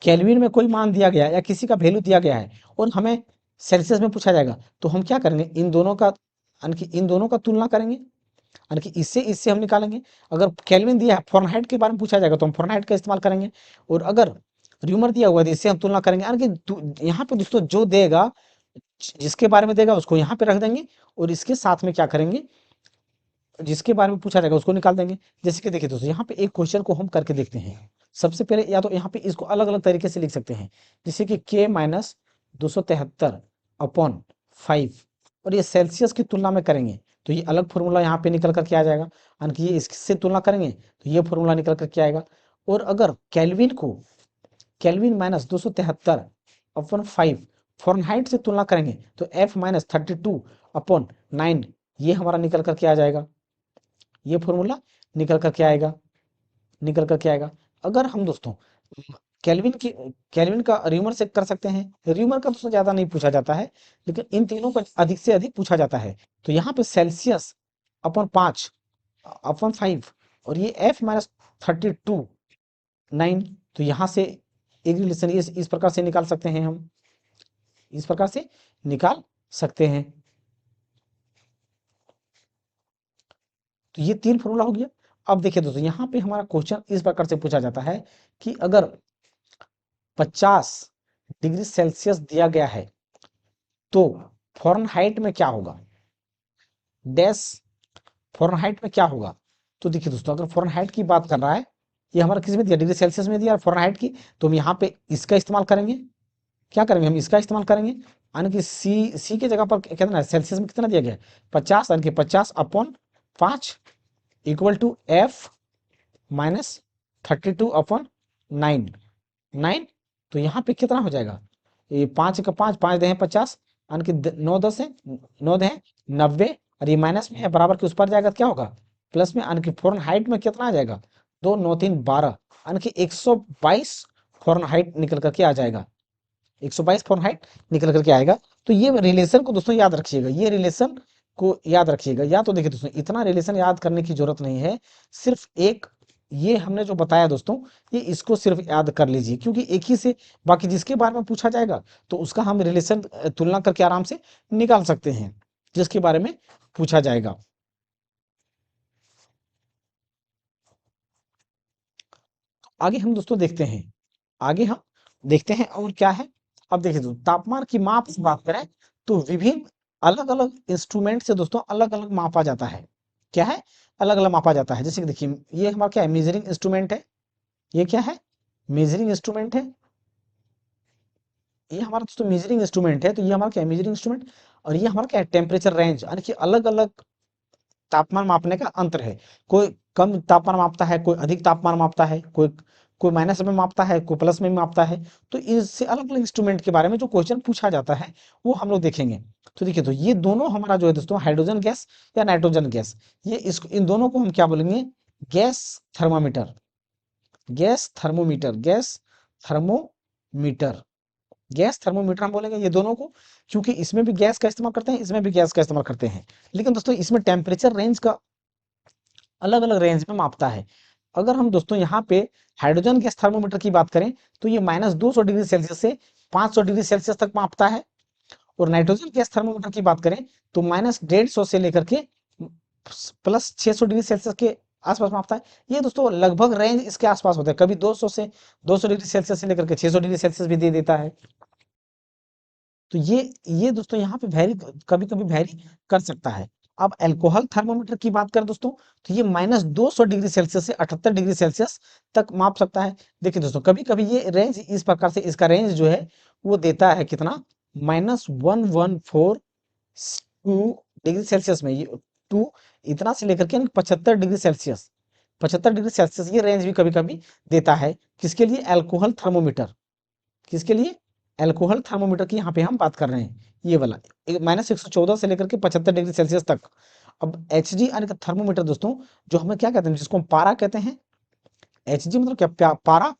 केल्विन में कोई मान दिया गया है या किसी का वैल्यू दिया गया है और हमें सेल्सियस में पूछा जाएगा, तो हम क्या करेंगे, इन दोनों का यानी कि इन दोनों का तुलना करेंगे, यानी कि इससे इससे हम निकालेंगे। अगर केल्विन दिया है, फारेनहाइट के बारे में पूछा जाएगा तो हम फारेनहाइट का इस्तेमाल करेंगे, और अगर र्यूमर दिया हुआ है तो इससे हम तुलना करेंगे। यानी कि यहाँ पे दोस्तों जो देगा, जिसके बारे में देगा उसको यहाँ पे रख देंगे और इसके साथ में क्या करेंगे, जिसके बारे में पूछा जाएगा उसको निकाल देंगे। जैसे कि देखिए दोस्तों, यहाँ पे एक क्वेश्चन को हम करके देखते हैं। सबसे पहले या तो यहाँ पे इसको अलग अलग तरीके से लिख सकते हैं, जैसे कि k माइनस 273 अपॉन 5, और ये सेल्सियस की तुलना में करेंगे तो ये अलग फॉर्मूला यहाँ पे निकल करके आ जाएगा, यानी कि ये इससे तुलना करेंगे तो ये फॉर्मूला निकल करके आएगा। और अगर केल्विन को केल्विन माइनस 273 अपॉन 5 फ़ारेनहाइट से तुलना करेंगे तो F माइनस 32 अपॉन 9 ये हमारा निकल करके आ जाएगा, ये फॉर्मूला निकल करके आएगा, निकल करके आएगा। अगर हम दोस्तों केल्विन का र्यूमर से कर सकते हैं, र्यूमर का दोस्तों ज्यादा नहीं पूछा जाता है, लेकिन इन तीनों का अधिक से अधिक पूछा जाता है। तो यहाँ पे सेल्सियस अपॉन 5 अपॉन 5 और ये F माइनस 32 9, तो यहाँ से एक रिलेशन इस प्रकार से निकाल सकते हैं, हम इस प्रकार से निकाल सकते हैं। तो ये तीन फॉर्मूला हो गया। अब देखिए दोस्तों, यहाँ पे हमारा क्वेश्चन इस प्रकार से पूछा जाता है कि अगर 50 डिग्री सेल्सियस दिया गया है तो फ़ारेनहाइट में क्या होगा, डैश फ़ारेनहाइट में क्या होगा। तो देखिए दोस्तों, अगर फ़ारेनहाइट की बात कर रहा है, ये हमारा किस में दिया, डिग्री सेल्सियस में दिया फ़ारेनहाइट की, तो हम यहाँ पे इसका इस्तेमाल करेंगे। क्या करेंगे, हम इसका इस्तेमाल करेंगे, यानी कि सी के जगह पर कितना है, सेल्सियस में कितना दिया गया है 50, यानी कि 50 upon 5 equal to F minus 32 upon 9 9, तो यहाँ पे कितना हो जाएगा, ये 5 का 5 5 दे 50, यानी कि 9 10 है, 9 दे 90, और ये माइनस में है बराबर के उस पर जाएगा तो क्या होगा प्लस में, यानी कि फ़ारेनहाइट में कितना आ जाएगा 2 9 3 12, यानी कि 122 फ़ारेनहाइट निकल करके आ जाएगा, 122 फ़ारेनहाइट निकल करके आएगा। तो ये रिलेशन को दोस्तों याद रखिएगा, ये रिलेशन को याद रखिएगा। या तो देखिए दोस्तों, इतना रिलेशन याद करने की जरूरत नहीं है, सिर्फ एक ये हमने जो बताया दोस्तों, ये इसको सिर्फ याद कर लीजिए, क्योंकि एक ही से बाकी जिसके बारे में पूछा जाएगा तो उसका हम रिलेशन तुलना करके आराम से निकाल सकते हैं, जिसके बारे में पूछा जाएगा। आगे हम दोस्तों देखते हैं, आगे हम देखते हैं और क्या है। अब देखिए दोस्तों, तापमान की माप से बात करें तो विभिन्न अलग अलग इंस्ट्रूमेंट से दोस्तों अलग अलग मापा जाता है। क्या है, अलग अलग मापा जाता है। जैसे कि देखिए, ये हमारा क्या है, मेजरिंग इंस्ट्रूमेंट है, ये क्या है, मेजरिंग इंस्ट्रूमेंट है, ये हमारा दोस्तों मेजरिंग इंस्ट्रूमेंट है। तो ये हमारा क्या है, मेजरिंग इंस्ट्रूमेंट, और ये हमारा क्या है, टेम्परेचर रेंज, यानी कि अलग अलग तापमान मापने का अंतर है। कोई कम तापमान मापता है, कोई अधिक तापमान मापता है, कोई कोई माइनस में मापता है, कोई प्लस में मापता है। तो इससे अलग अलग इंस्ट्रूमेंट के बारे में जो क्वेश्चन पूछा जाता है वो हम लोग देखेंगे। तो देखिए, तो ये दोनों हमारा जो है दोस्तों, हाइड्रोजन गैस या नाइट्रोजन गैस, ये इसको इन दोनों को हम क्या बोलेंगे, gas thermometer, gas thermometer, gas thermometer, gas thermometer हम बोलेंगे ये दोनों को, क्योंकि इसमें भी गैस का इस्तेमाल करते हैं, इसमें भी गैस का इस्तेमाल करते हैं। लेकिन दोस्तों, इसमें टेम्परेचर रेंज का अलग अलग रेंज में मापता है। अगर हम दोस्तों यहाँ पे हाइड्रोजन गैस थर्मोमीटर की बात करें तो ये -200 डिग्री सेल्सियस से 500 डिग्री सेल्सियस तक मापता है, और नाइट्रोजन गैस थर्मोमीटर की बात करें तो -150 से लेकर के प्लस 600 डिग्री सेल्सियस के आसपास मापता है। ये दोस्तों लगभग रेंज इसके आसपास होता है, कभी 200 डिग्री सेल्सियस से लेकर के 600 डिग्री सेल्सियस भी दे देता है। तो ये दोस्तों यहाँ पे कभी कभी वेरी कर सकता है। अब अल्कोहल थर्मोमीटर की बात करें दोस्तों, तो ये -200 डिग्री सेल्सियस से 78 डिग्री सेल्सियस तक माप सकता है। देखिए दोस्तों, कभी कभी ये रेंज इस प्रकार से, इसका रेंज जो है वो देता है कितना, -114 डिग्री सेल्सियस में, ये 2 इतना से लेकर के 75 डिग्री सेल्सियस, 75 डिग्री सेल्सियस ये रेंज भी कभी कभी देता है। किसके लिए, अल्कोहल थर्मोमीटर, किसके लिए, अल्कोहल थर्मोमीटर की यहाँ पे हम बात कर रहे हैं, ये वाला -114 से लेकर के 75 डिग्री सेल्सियस तक। अब एच जी यानी कि थर्मोमीटर दोस्तों, जो हमें क्या कहते हैं, जिसको हम पारा कहते हैं, एच जी मतलब क्या, पारा,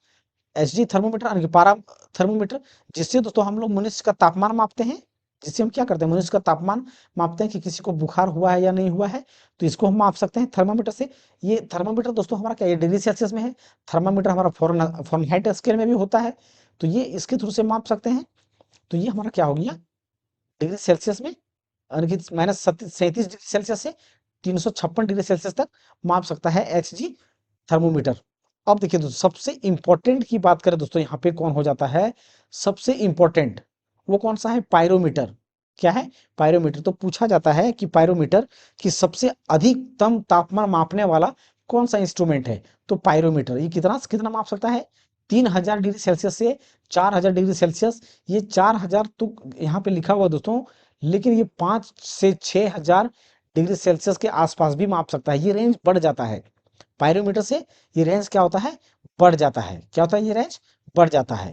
एच जी थर्मोमीटर यानी कि पारा थर्मोमीटर, जिससे दोस्तों हम लोग मनुष्य का तापमान मापते हैं, जिससे हम क्या करते हैं, मनुष्य का तापमान मापते हैं कि किसी को बुखार हुआ है या नहीं हुआ है, तो इसको हम माप सकते हैं थर्मामीटर से। ये थर्मामीटर दोस्तों हमारा क्या, ये डिग्री सेल्सियस में है। थर्मामीटर हमारा फॉरेनहाइट स्केल में भी होता है, तो ये इसके थ्रू से माप सकते हैं। तो ये हमारा क्या हो गया, डिग्री सेल्सियस में, यानी कि -37 डिग्री सेल्सियस से 356 डिग्री सेल्सियस तक माप सकता है HG थर्मोमीटर। अब देखिए दोस्तों, सबसे इंपॉर्टेंट की बात करें दोस्तों, यहाँ पे कौन हो जाता है सबसे इंपॉर्टेंट, वो कौन सा है, पायरोमीटर। क्या है, पायरोमीटर। तो पूछा जाता है कि पायरोमीटर की सबसे अधिकतम तापमान मापने वाला कौन सा इंस्ट्रूमेंट है, तो पायरोमीटर। ये कितना से कितना माप सकता है, 3000 डिग्री सेल्सियस से 4000 डिग्री सेल्सियस। ये 4000 तो यहाँ पे लिखा हुआ दोस्तों, लेकिन ये 5 से 6000 डिग्री सेल्सियस के आसपास भी माप सकता है। ये रेंज बढ़ जाता है पायरोमीटर से, ये रेंज क्या होता है, बढ़ जाता है। क्या होता है, ये रेंज बढ़ जाता है।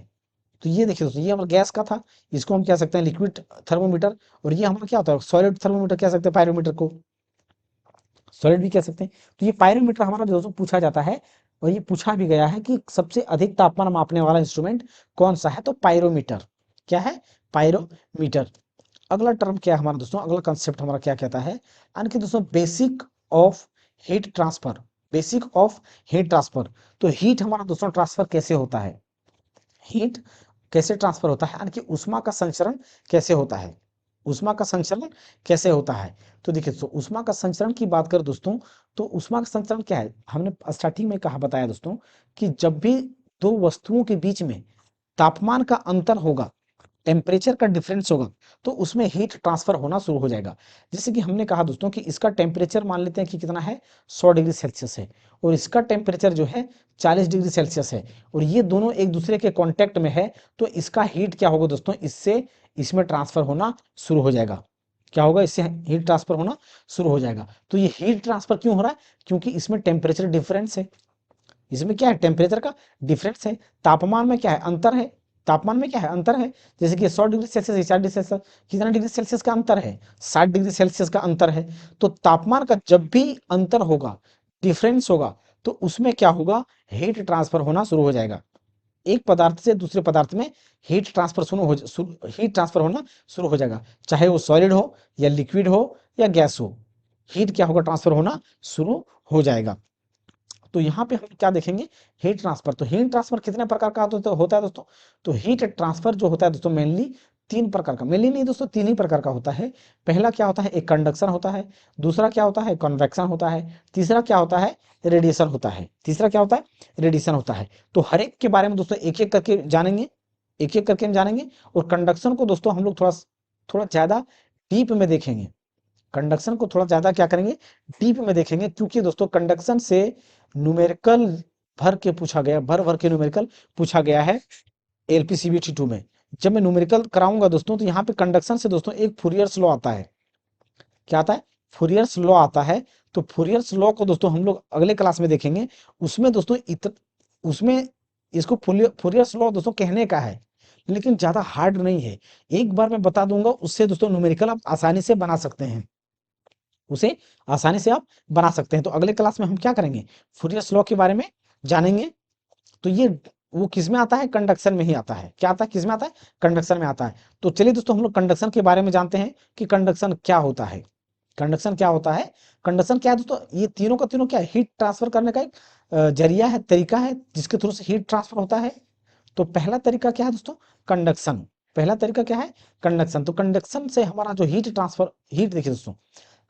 तो ये देखिए दोस्तों, ये हमारा गैस का था, इसको हम कह सकते हैं लिक्विड थर्मोमीटर। और ये हमारा क्या होता है, सॉलिड थर्मोमीटर कह सकते हैं, पायरोमीटर को सॉलिड भी कह सकते हैं। तो ये पायरोमीटर हमारा दोस्तों पूछा जाता है, और ये पूछा भी गया है कि सबसे अधिक तापमान मापने वाला इंस्ट्रूमेंट कौन सा है, तो पायरोमीटर। क्या है, पायरोमीटर। अगला टर्म क्या है हमारा दोस्तों, अगला कंसेप्ट हमारा क्या कहता है, यानी कि दोस्तों basic of heat transfer. Basic of heat transfer. तो हीट हमारा दोस्तों ट्रांसफर कैसे होता है, हीट कैसे ट्रांसफर होता है, यानी कि ऊष्मा का संचरण कैसे होता है, ऊष्मा का संचरण कैसे होता है। तो देखिए दोस्तों, ऊष्मा का संचरण की बात करें दोस्तों, तो ऊष्मा का संचरण क्या है, हमने स्टार्टिंग में कहा बताया दोस्तों, कि जब भी दो वस्तुओं के बीच में तापमान का अंतर होगा, टेम्परेचर का डिफरेंस होगा, तो उसमें हीट ट्रांसफर होना शुरू हो जाएगा। जैसे कि हमने कहा दोस्तों कि इसका टेम्परेचर मान लेते हैं कि कितना है, 100 डिग्री सेल्सियस है, और इसका टेम्परेचर जो है 40 डिग्री सेल्सियस है, और ये दोनों एक दूसरे के कांटेक्ट में है, तो इसका हीट क्या होगा दोस्तों, इससे इसमें ट्रांसफर होना शुरू हो जाएगा। क्या होगा, इससे हीट ट्रांसफर होना शुरू हो जाएगा। तो ये हीट ट्रांसफर क्यों हो रहा है, क्योंकि इसमें टेम्परेचर डिफरेंस है। इसमें क्या है, टेम्परेचर का डिफरेंस है, तापमान में क्या है, अंतर है। तापमान में क्या है, अंतर है। जैसे कि 100 डिग्री सेल्सियस 60 डिग्री सेल्सियस, कितना डिग्री सेल्सियस का अंतर है, 60 डिग्री सेल्सियस का अंतर है। तो तापमान का जब भी अंतर होगा, डिफरेंस होगा, तो उसमें क्या होगा, हीट ट्रांसफर होना शुरू हो जाएगा। एक पदार्थ से दूसरे पदार्थ में हीट ट्रांसफर होना शुरू हो जाएगा, चाहे वो सॉलिड हो या लिक्विड हो या गैस हो, हीट क्या होगा, ट्रांसफर होना शुरू हो जाएगा। तो यहाँ पे हम क्या देखेंगे, हीट ट्रांसफर। तो हीट ट्रांसफर कितने प्रकार का होता है दोस्तों, तो हीट ट्रांसफर जो होता है दोस्तों मेनली 3 प्रकार का, मेनली नहीं दोस्तों 3 ही प्रकार का होता है। पहला क्या होता है, एक कंडक्शन होता है, दूसरा क्या होता है, कन्वेक्शन होता है, तीसरा क्या होता है, रेडिएशन होता है। तीसरा क्या होता है, रेडिएशन होता है। तो हर एक के बारे में दोस्तों एक एक करके जानेंगे, एक एक करके हम जानेंगे। और कंडक्शन को दोस्तों हम लोग थोड़ा थोड़ा ज्यादा डीप में देखेंगे, कंडक्शन को थोड़ा ज्यादा क्या करेंगे, डीप में देखेंगे, क्योंकि दोस्तों कंडक्शन से न्यूमेरिकल भर के पूछा गया, भर भर के न्यूमेरिकल पूछा गया है LPCVT 2 में। जब मैं न्यूमेरिकल कराऊंगा दोस्तों, तो यहाँ पे कंडक्शन से दोस्तों एक फूरियर्स लॉ आता है। क्या आता है, फूरियर्स लॉ आता है। तो फूरियर्स लॉ को दोस्तों हम लोग अगले क्लास में देखेंगे। उसमें दोस्तों उसमें इसको फूरियर्स लॉ दोस्तों कहने का है, लेकिन ज्यादा हार्ड नहीं है। एक बार मैं बता दूंगा, उससे दोस्तों न्यूमेरिकल आप आसानी से बना सकते हैं, उसे आसानी से आप बना सकते हैं। तो अगले क्लास में हम क्या करेंगे, फूरियर्स लॉ के बारे में जानेंगे। तो ये वो किस में आता है, कंडक्शन में ही आता है। क्या आता है, किस में आता है, कंडक्शन में आता है। तो चलिए दोस्तों हम लोग कंडक्शन के बारे में जानते हैं कि कंडक्शन क्या होता है। कंडक्शन क्या होता है, कंडक्शन क्या है दोस्तों, ये तीनों का तीनों क्या है, हीट ट्रांसफर करने का एक जरिया है, तरीका है, जिसके थ्रू से हीट ट्रांसफर होता है। तो पहला तरीका क्या है दोस्तों, कंडक्शन। पहला तरीका क्या है, कंडक्शन। तो कंडक्शन से हमारा जो हीट ट्रांसफर, हीट देखिए दोस्तों,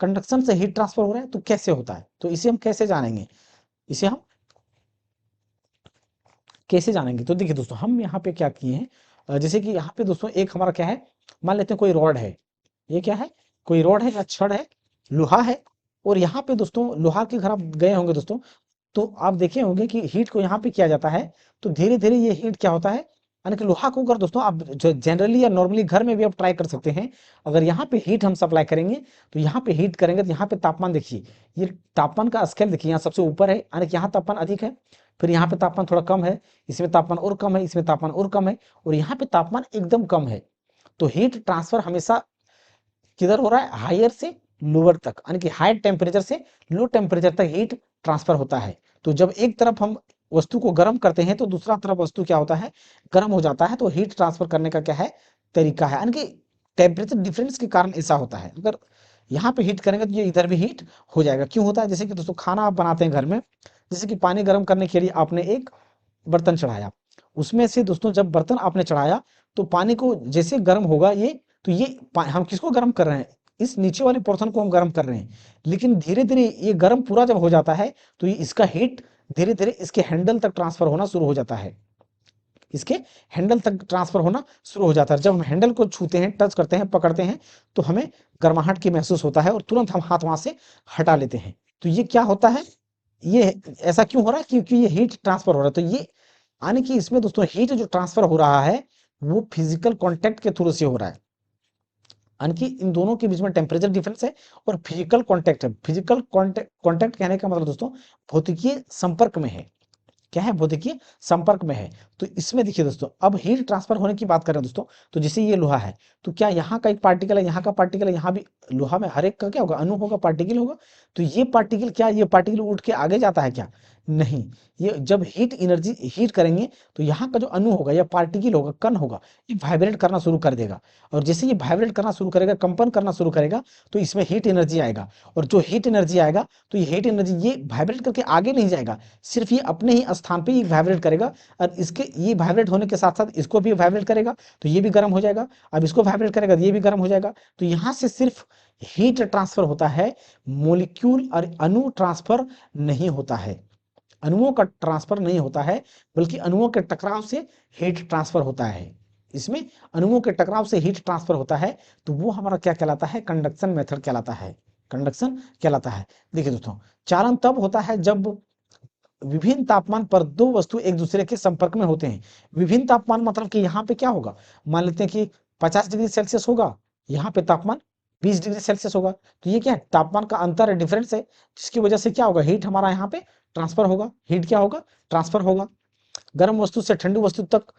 कंडक्शन से हीट ट्रांसफर हो रहा है, तो कैसे होता है, तो इसे हम कैसे जानेंगे, इसे हम कैसे जानेंगे। तो देखिए दोस्तों, हम यहाँ पे क्या किए हैं, जैसे कि यहाँ पे दोस्तों एक हमारा क्या है, मान लेते हैं कोई रॉड है, ये क्या है, कोई रॉड है या छड़ है, लोहा है। और यहाँ पे दोस्तों लोहा के घर आप गए होंगे दोस्तों, तो आप देखे होंगे कि हीट को यहाँ पे किया जाता है, तो धीरे धीरे ये हीट क्या होता है, यानी कि लोहा को अगर दोस्तों आप जनरली या नॉर्मली घर में भी आप ट्राई कर सकते हैं, अगर यहाँ पे हीट हम सप्लाई करेंगे, तो यहाँ पे हीट करेंगे, तो यहाँ पे तापमान देखिए, ये तापमान का स्केल देखिए, यहाँ सबसे ऊपर है, यानी कि यहाँ तापमान अधिक है, फिर यहाँ पे तापमान थोड़ा कम है, इसमें तापमान और कम है, इसमें तापमान और कम है, और यहाँ पे तापमान एकदम कम है। तो हीट ट्रांसफर हमेशा किधर हो रहा है, हायर से लोअर तक, यानी कि हाई टेम्परेचर से लो टेम्परेचर तक हीट ट्रांसफर होता है। तो जब एक तरफ हम वस्तु को गर्म करते हैं, तो दूसरा तरफ वस्तु क्या होता है, गर्म हो जाता है। तो हीट ट्रांसफर करने का क्या है, तरीका है, यानी कि टेम्परेचर डिफरेंस के कारण ऐसा होता है। अगर यहाँ पे हीट करेंगे तो ये इधर भी हीट हो जाएगा। क्यों होता है? जैसे कि दोस्तों खाना आप बनाते हैं घर में, जैसे कि पानी गर्म करने के लिए आपने एक बर्तन चढ़ाया, उसमें से दोस्तों जब बर्तन आपने चढ़ाया तो पानी को जैसे गर्म होगा ये, तो ये हम किसको गर्म कर रहे हैं? इस नीचे वाले पोर्शन को हम गर्म कर रहे हैं। लेकिन धीरे धीरे ये गर्म पूरा जब हो जाता है तो ये इसका हीट धीरे धीरे इसके हैंडल तक ट्रांसफर होना शुरू हो जाता है। इसके हैंडल तक ट्रांसफर होना शुरू हो जाता है। जब हम हैंडल को छूते हैं, टच करते हैं, पकड़ते हैं, तो हमें गर्माहट की महसूस होता है और तुरंत हम हाथ वहां से हटा लेते हैं। तो ये क्या होता है? ये ऐसा क्यों हो रहा है? क्योंकि ये हीट ट्रांसफर हो रहा है। तो ये यानी कि इसमें दोस्तों हीट जो ट्रांसफर हो रहा है वो फिजिकल कांटेक्ट के थ्रू से हो रहा है। यानी कि इन दोनों के बीच में टेम्परेचर डिफरेंस है और फिजिकल कांटेक्ट है। फिजिकल कांटेक्ट कहने का मतलब दोस्तों भौतिकीय संपर्क में है। क्या है? भौतिकीय संपर्क में है। तो इसमें देखिए दोस्तों, अब हीट ट्रांसफर होने की बात करें दोस्तों, तो जैसे ये लोहा है, तो क्या यहाँ का एक पार्टिकल है, यहाँ का पार्टिकल है, यहाँ भी लोहा में हर एक का क्या होगा? अणु होगा, पार्टिकल होगा। तो ये पार्टिकल क्या, ये पार्टिकल उठ के आगे जाता है क्या? नहीं। ये जब हीट एनर्जी हीट करेंगे तो यहाँ का जो अणु होगा या पार्टिकल होगा, कण होगा, ये वाइब्रेट करना शुरू कर देगा। और जैसे ये वाइब्रेट करना शुरू करेगा, कंपन करना शुरू करेगा, तो इसमें हीट एनर्जी आएगा। और जो हीट एनर्जी आएगा, तो ये हीट एनर्जी ये वाइब्रेट करके आगे नहीं जाएगा, सिर्फ ये अपने ही स्थान पे ही वाइब्रेट करेगा। और इसके ये वाइब्रेट होने के साथ साथ इसको भी वाइब्रेट करेगा, तो ये भी गर्म हो जाएगा। अब इसको वाइब्रेट करेगा तो ये भी गर्म हो जाएगा। तो यहाँ से सिर्फ हीट ट्रांसफर होता है, मोलिक्यूल और अणु ट्रांसफर नहीं होता है। अणुओं का ट्रांसफर नहीं होता है, बल्कि अणुओं के टकराव से हीट ट्रांसफर होता है। इसमें अणुओं के टकराव से हीट ट्रांसफर होता है, तो वो हमारा क्या कहलाता है? कंडक्शन मेथड कहलाता है। कंडक्शन कहलाता है। देखिए दोस्तों, चालन तब होता है जब विभिन्न तापमान पर दो वस्तु एक दूसरे के संपर्क में होते हैं। विभिन्न तापमान मतलब कि यहाँ पे क्या होगा? मान लेते हैं कि 50 डिग्री सेल्सियस होगा, यहाँ पे तापमान 20 डिग्री सेल्सियस होगा। तो ये क्या है? तापमान का अंतर है, डिफरेंस है, जिसकी वजह से क्या होगा? हीट हमारा यहाँ पे ट्रांसफर होगा। हीट क्या होगा? ट्रांसफर होगा। गर्म वस्तु से ठंडी वस्तु तक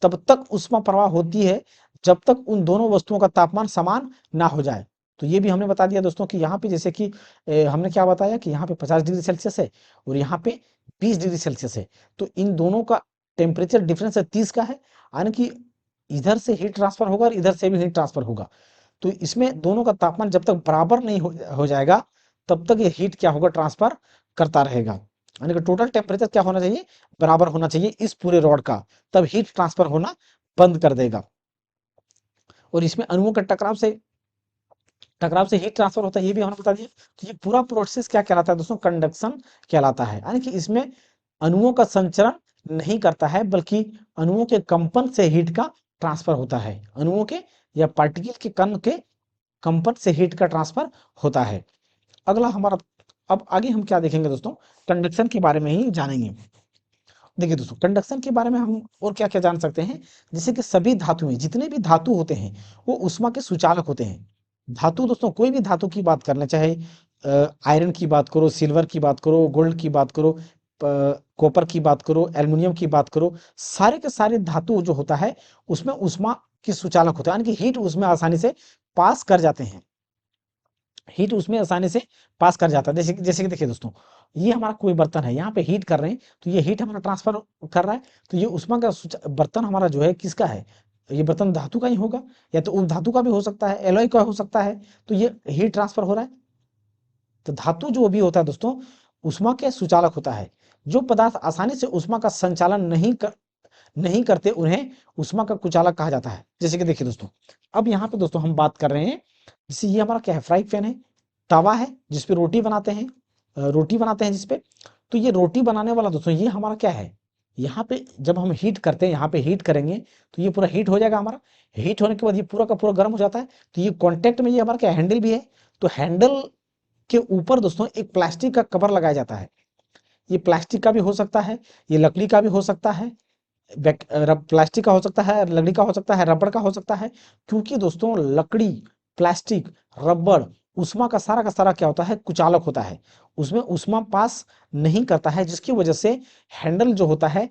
तब तक ऊष्मा प्रवाह होती है जब तक उन दोनों वस्तुओं का तापमान समान ना हो जाए। तो ये भी हमने बता दिया दोस्तों कि यहाँ पे जैसे कि हमने क्या बताया कि यहाँ पे 50 डिग्री सेल्सियस है और यहाँ पे 20 डिग्री सेल्सियस है। तो इन दोनों का टेम्परेचर डिफरेंस 30 का है, यानी कि इधर से हीट ट्रांसफर होगा और इधर से भी हीट ट्रांसफर होगा। तो इसमें दोनों का तापमान जब तक बराबर नहीं हो जाएगा, तब तक ये हीट क्या होगा? ट्रांसफर करता रहेगा। यानी कि टोटल टेम्परेचर क्या होना चाहिए? बराबर होना चाहिए इस पूरे रॉड का, तब हीट ट्रांसफर होना बंद कर देगा। और इसमें अणुओं के टकराव से हीट ट्रांसफर होता है, ये भी हमने बता दिया। तो ये पूरा प्रोसेस क्या कहलाता है दोस्तों? कंडक्शन कहलाता है। यानी कि इसमें अणुओं का संचरण नहीं करता है, बल्कि अणुओं के कंपन से हीट का ट्रांसफर होता है। अणुओं के या पार्टिकल के कण के कंपन से हीट का ट्रांसफर होता है। अगला हमारा, अब आगे हम क्या देखेंगे दोस्तों? कंडक्शन के बारे में ही जानेंगे। देखिए दोस्तों, कंडक्शन के बारे में हम और क्या क्या जान सकते हैं? जैसे कि सभी धातुएं, जितने भी धातु होते हैं, वो ऊष्मा के सुचालक होते हैं। धातु दोस्तों, कोई भी धातु की बात कर लें, चाहे आयरन की बात करो, सिल्वर की बात करो, गोल्ड की बात करो, कॉपर की बात करो, एल्युमिनियम की बात करो, सारे के सारे धातु जो होता है उसमें ऊष्मा के सुचालक होता है। यानी कि हीट उसमें आसानी से पास कर जाते हैं। हीट उसमें आसानी से पास कर जाता है। जैसे जैसे कि देखिए दोस्तों, ये हमारा कोई बर्तन है, यहाँ पे हीट कर रहे हैं, तो ये हीट हमारा ट्रांसफर कर रहा है। तो ये उष्मा का बर्तन हमारा जो है किसका है? ये बर्तन धातु का ही होगा, या तो उप धातु का भी हो सकता है, एलॉय का हो सकता है। तो ये हीट ट्रांसफर हो रहा है। तो धातु जो भी होता है दोस्तों, उष्मा के सुचालक होता है। जो पदार्थ आसानी से उष्मा का संचालन नहीं करते, उन्हें उष्मा का कुचालक कहा जाता है। जैसे कि देखिए दोस्तों, अब यहाँ पे दोस्तों हम बात कर रहे हैं, जैसे ये हमारा क्या है? फ्राई पैन है, तवा है, जिसपे रोटी बनाते हैं, रोटी बनाते हैं जिसपे। तो ये रोटी बनाने वाला दोस्तों, ये हमारा क्या है? यहाँ पे जब हम हीट करते हैं, यहाँ पे हीट करेंगे तो ये पूरा हीट हो जाएगा हमारा। हीट होने के बाद ये पूरा का पूरा गर्म हो जाता है। तो ये कॉन्टेक्ट में ये हमारा क्या? हैंडल भी है। तो हैंडल के ऊपर दोस्तों एक प्लास्टिक का कवर लगाया जाता है। ये प्लास्टिक का भी हो सकता है, ये लकड़ी का भी हो सकता है, प्लास्टिक का हो सकता है, लकड़ी का हो सकता है, रबड़ का हो सकता है। क्योंकि दोस्तों लकड़ी, प्लास्टिक, रबड़, उष्मा का सारा क्या होता है? कुचालक होता है। उसमें उष्मा पास नहीं करता है, जिसकी वजह से हैंडल जो होता है,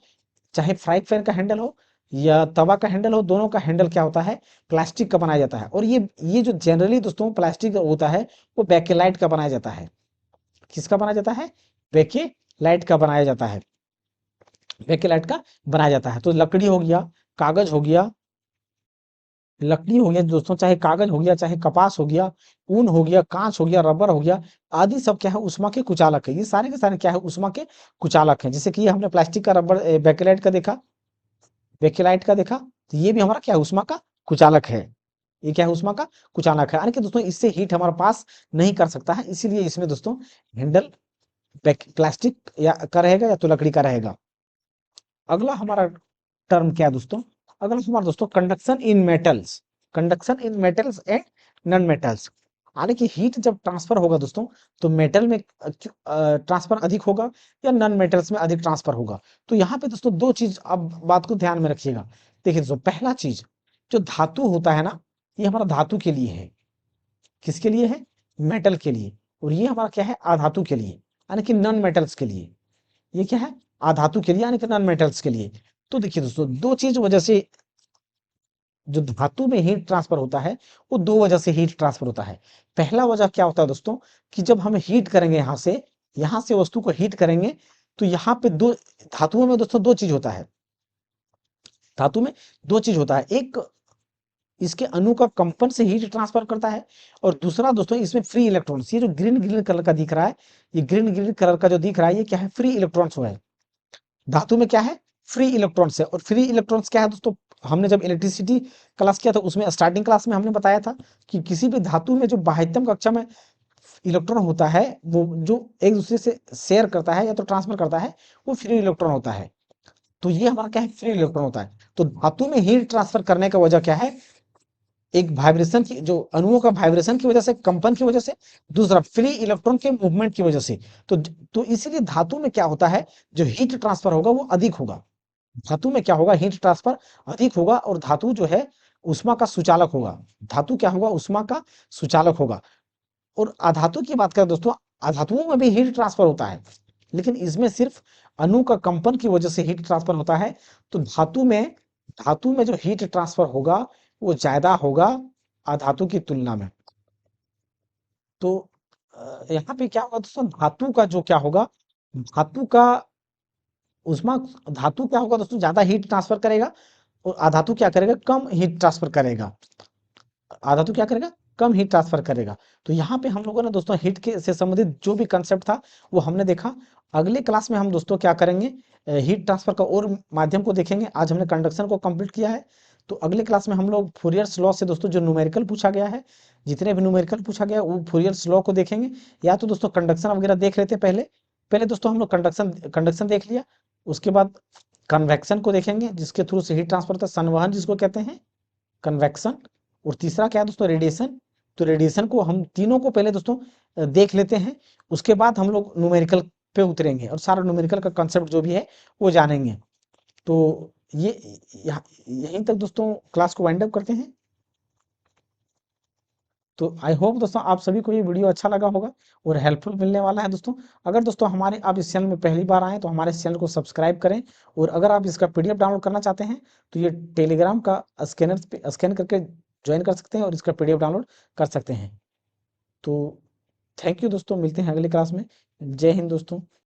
चाहे फ्राई पैन का हैंडल हो या तवा का हैंडल हो, दोनों का हैंडल क्या होता है? प्लास्टिक का बनाया जाता है। और ये जो जनरली दोस्तों प्लास्टिक होता है, वो बेकेलाइट का बनाया जाता है। किसका बनाया जाता है? बेकेलाइट का बनाया जाता है। बेकेलाइट का बनाया जाता है। तो लकड़ी हो गया, कागज हो गया, लकड़ी हो गया दोस्तों, चाहे कागज हो गया, चाहे कपास हो गया, ऊन हो गया, कांच हो गया, रबर हो गया, आदि सब क्या है ऊष्मा के कुचालक है। ये सारे के सारे क्या है ऊष्मा के कुचालक हैं। जैसे कि ये हमने प्लास्टिक का रबर बेकेलाइट का देखा, बेकेलाइट का देखा, तो ये भी हमारा क्या है ऊष्मा का कुचालक है। ये क्या है ऊष्मा का कुचालक है, यानी कि दोस्तों इससे हीट हमारा पास नहीं कर सकता है, इसीलिए इसमें दोस्तों हैंडल प्लास्टिक या का रहेगा या तो लकड़ी का रहेगा। अगला हमारा टर्म क्या है दोस्तों, अगला हमारा दोस्तों conduction in metals, conduction in metals and non metals. यानी कि हीट जब ट्रांसफर होगा दोस्तों, तो मेटल में ट्रांसफर अधिक होगा या नॉन मेटल्स में अधिक ट्रांसफर होगा। तो यहाँ पे दोस्तों दो चीज अब बात को ध्यान में रखिएगा। देखिए दोस्तों, पहला चीज जो धातु होता है ना, ये हमारा धातु के लिए है। किसके लिए है? मेटल के लिए। और ये हमारा क्या है? अधातु के लिए, यानी कि नॉन मेटल्स के लिए। ये क्या है? अधातु के लिए यानी कि नॉन मेटल्स के लिए। तो देखिए दोस्तों, दो चीज वजह से जो धातु में हीट ट्रांसफर होता है, वो दो वजह से हीट ट्रांसफर होता है। पहला वजह क्या होता है दोस्तों, कि जब हम हीट करेंगे यहाँ से वस्तु को हीट करेंगे, तो यहाँ पे दो धातुओं में दोस्तों दो चीज होता है। धातु में दो चीज होता है, एक इसके अणु का कंपन से हीट ट्रांसफर करता है, और दूसरा दोस्तों इसमें फ्री इलेक्ट्रॉन्स। ये जो ग्रीन ग्रीन कलर का दिख रहा है, ये ग्रीन ग्रीन कलर का जो दिख रहा है, ये क्या है? फ्री इलेक्ट्रॉन्स है। धातु में क्या है? फ्री इलेक्ट्रॉन्स है। और फ्री इलेक्ट्रॉन्स क्या है दोस्तों, हमने जब इलेक्ट्रिसिटी क्लास किया था उसमें स्टार्टिंग क्लास में हमने बताया था कि किसी भी धातु में जो बाह्यतम कक्षा में इलेक्ट्रॉन होता है, वो जो एक दूसरे से शेयर करता है या तो ट्रांसफर करता है, वो फ्री इलेक्ट्रॉन होता है। तो ये हमारा क्या है? फ्री इलेक्ट्रॉन होता है। तो धातु में हीट ट्रांसफर करने का वजह क्या है? एक वाइब्रेशन की, जो अणुओं का वाइब्रेशन की वजह से, कंपन की वजह से, दूसरा फ्री इलेक्ट्रॉन के मूवमेंट की वजह से। तो इसीलिए धातु में क्या होता है, जो हीट ट्रांसफर होगा वो अधिक होगा। धातु में क्या होगा? हीट ट्रांसफर अधिक होगा, और धातु जो है ऊष्मा का सुचालक होगा। धातु क्या होगा? ऊष्मा का सुचालक होगा। और अधातु की बात करें दोस्तों, अधातुओं में भी हीट ट्रांसफर होता है, लेकिन इसमें सिर्फ अणु का कंपन की वजह से हीट ट्रांसफर होता है। तो धातु में जो हीट ट्रांसफर होगा वो ज्यादा होगा अधातु की तुलना में। तो यहाँ पे क्या होगा दोस्तों, धातु का जो क्या होगा, धातु का उष्मा, धातु क्या होगा दोस्तों, ज्यादा हीट ट्रांसफर करेगा, और अधातु क्या करेगा? कम हीट ट्रांसफर करेगा। आधा तो क्या करेगा? कम हीट ट्रांसफर करेगा। तो यहाँ पे हम लोगों ने दोस्तों हीट के से संबंधित जो भी कंसेप्ट था वो हमने देखा। अगले क्लास में हम दोस्तों क्या करेंगे? हीट ट्रांसफर का और माध्यम को देखेंगे। आज हमने कंडक्शन को कंप्लीट किया है, तो अगले क्लास में हम लोग फूरियर्स लॉ से दोस्तों जो न्यूमेरिकल पूछा गया है, जितने भी न्यूमेरिकल पूछा गया है, वो फूरियर्स लॉ को देखेंगे। या तो दोस्तों कंडक्शन वगैरह देख लेते हैं पहले। पहले दोस्तों हम लोग कंडक्शन कंडक्शन देख लिया, उसके बाद कन्वेक्शन को देखेंगे, जिसके थ्रू से हीट ट्रांसफर होता है, संवहन जिसको कहते हैं, कन्वेक्शन। और तीसरा क्या है दोस्तों? रेडिएशन। तो रेडिएशन को हम तीनों को पहले दोस्तों देख लेते हैं, उसके बाद हम लोग न्यूमेरिकल पे उतरेंगे और सारा न्यूमेरिकल का कंसेप्ट जो भी है वो जानेंगे। तो ये यहीं तक दोस्तों क्लास को वाइंड अप करते हैं। तो आई होप दोस्तों आप सभी को ये वीडियो अच्छा लगा होगा और हेल्पफुल मिलने वाला है दोस्तों। अगर दोस्तों हमारे आप इस चैनल में पहली बार आए तो हमारे इस चैनल को सब्सक्राइब करें, और अगर आप इसका पीडीएफ डाउनलोड करना चाहते हैं तो ये टेलीग्राम का स्कैनर पे स्कैन करके ज्वाइन कर सकते हैं और इसका पीडीएफ डाउनलोड कर सकते हैं। तो थैंक यू दोस्तों, मिलते हैं अगली क्लास में। जय हिंद दोस्तों।